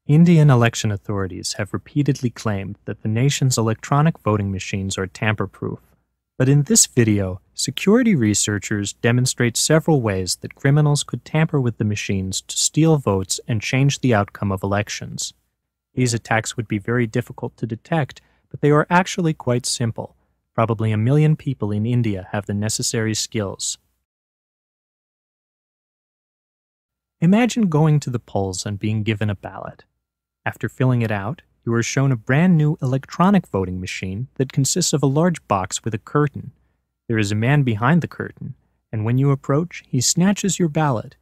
Indian election authorities have repeatedly claimed that the nation's electronic voting machines are tamper-proof. But in this video, security researchers demonstrate several ways that criminals could tamper with the machines to steal votes and change the outcome of elections. These attacks would be very difficult to detect, but they are actually quite simple. Probably 1 million people in India have the necessary skills. Imagine going to the polls and being given a ballot. After filling it out, you are shown a brand new electronic voting machine that consists of a large box with a curtain. There is a man behind the curtain, and when you approach, he snatches your ballot.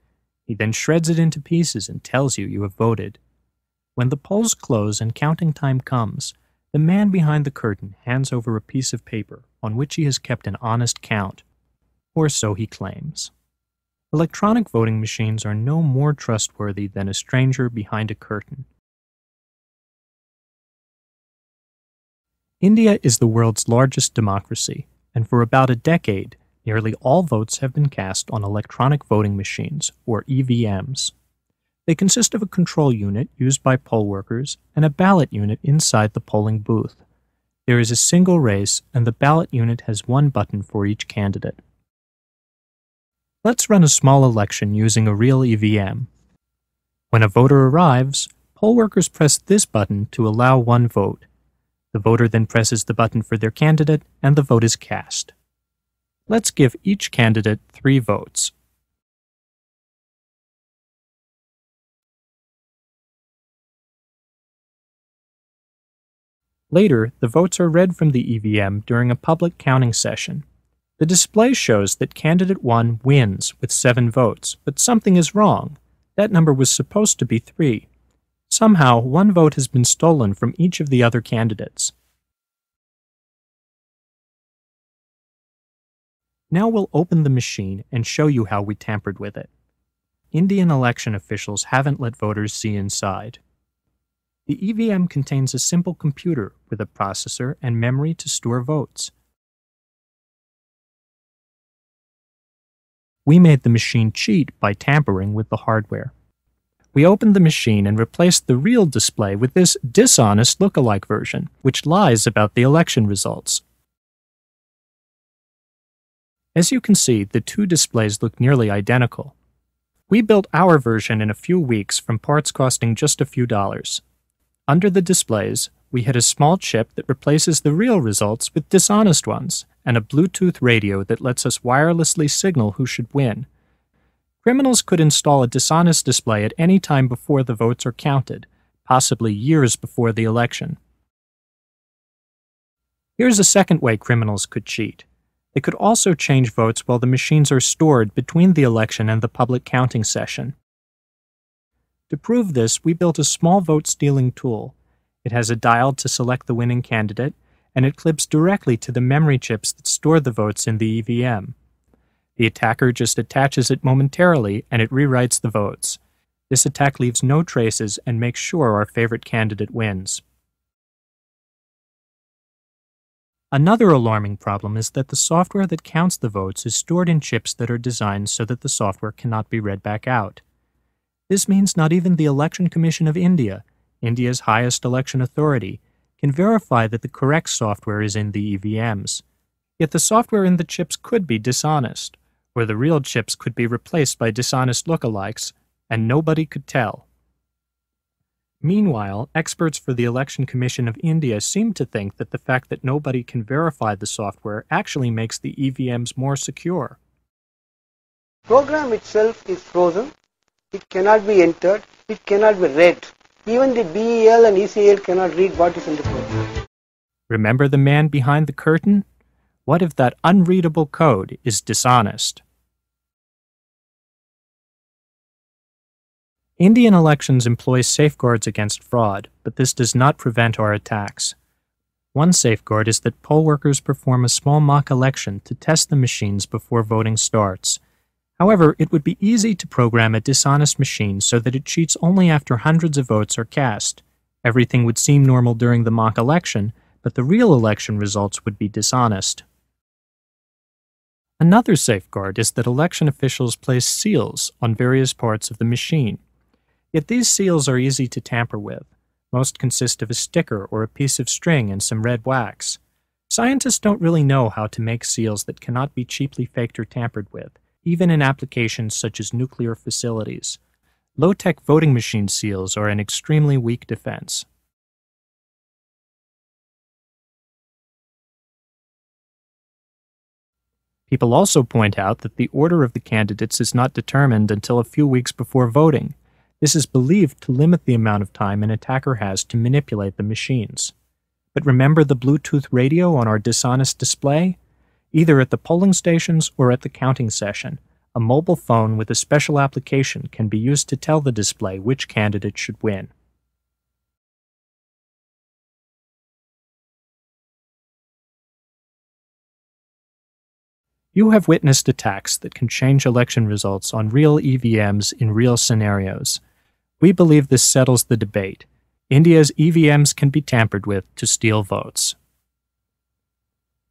He then shreds it into pieces and tells you you have voted. When the polls close and counting time comes, the man behind the curtain hands over a piece of paper on which he has kept an honest count, or so he claims. Electronic voting machines are no more trustworthy than a stranger behind a curtain. India is the world's largest democracy, and for about a decade, nearly all votes have been cast on electronic voting machines, or EVMs. They consist of a control unit used by poll workers and a ballot unit inside the polling booth. There is a single race, and the ballot unit has one button for each candidate. Let's run a small election using a real EVM. When a voter arrives, poll workers press this button to allow one vote. The voter then presses the button for their candidate, and the vote is cast. Let's give each candidate 3 votes. Later, the votes are read from the EVM during a public counting session. The display shows that candidate 1 wins with 7 votes, but something is wrong. That number was supposed to be 3. Somehow, 1 vote has been stolen from each of the other candidates. Now we'll open the machine and show you how we tampered with it. Indian election officials haven't let voters see inside. The EVM contains a simple computer with a processor and memory to store votes. We made the machine cheat by tampering with the hardware. We opened the machine and replaced the real display with this dishonest look-alike version, which lies about the election results. As you can see, the 2 displays look nearly identical. We built our version in a few weeks from parts costing just a few dollars. Under the displays, we had a small chip that replaces the real results with dishonest ones, and a Bluetooth radio that lets us wirelessly signal who should win. Criminals could install a dishonest display at any time before the votes are counted, possibly years before the election. Here's a second way criminals could cheat. They could also change votes while the machines are stored between the election and the public counting session. To prove this, we built a small vote-stealing tool. It has a dial to select the winning candidate, and it clips directly to the memory chips that store the votes in the EVM. The attacker just attaches it momentarily, and it rewrites the votes. This attack leaves no traces and makes sure our favorite candidate wins. Another alarming problem is that the software that counts the votes is stored in chips that are designed so that the software cannot be read back out. This means not even the Election Commission of India, India's highest election authority, can verify that the correct software is in the EVMs. Yet the software in the chips could be dishonest, or the real chips could be replaced by dishonest lookalikes, and nobody could tell. Meanwhile, experts for the Election Commission of India seem to think that the fact that nobody can verify the software actually makes the EVMs more secure. The program itself is frozen. It cannot be entered. It cannot be read. Even the BEL and ECL cannot read what is in the program. Remember the man behind the curtain? What if that unreadable code is dishonest? Indian elections employ safeguards against fraud, but this does not prevent our attacks. One safeguard is that poll workers perform a small mock election to test the machines before voting starts. However, it would be easy to program a dishonest machine so that it cheats only after hundreds of votes are cast. Everything would seem normal during the mock election, but the real election results would be dishonest. Another safeguard is that election officials place seals on various parts of the machine. Yet these seals are easy to tamper with. Most consist of a sticker or a piece of string and some red wax. Scientists don't really know how to make seals that cannot be cheaply faked or tampered with, even in applications such as nuclear facilities. Low-tech voting machine seals are an extremely weak defense. People also point out that the order of the candidates is not determined until a few weeks before voting. This is believed to limit the amount of time an attacker has to manipulate the machines. But remember the Bluetooth radio on our dishonest display? Either at the polling stations or at the counting session, a mobile phone with a special application can be used to tell the display which candidate should win. You have witnessed attacks that can change election results on real EVMs in real scenarios. We believe this settles the debate. India's EVMs can be tampered with to steal votes.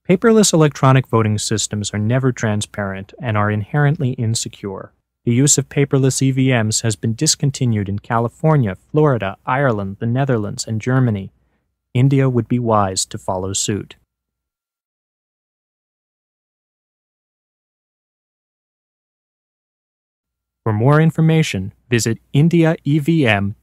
Paperless electronic voting systems are never transparent and are inherently insecure. The use of paperless EVMs has been discontinued in California, Florida, Ireland, the Netherlands, and Germany. India would be wise to follow suit. For more information, visit indiaevm.org.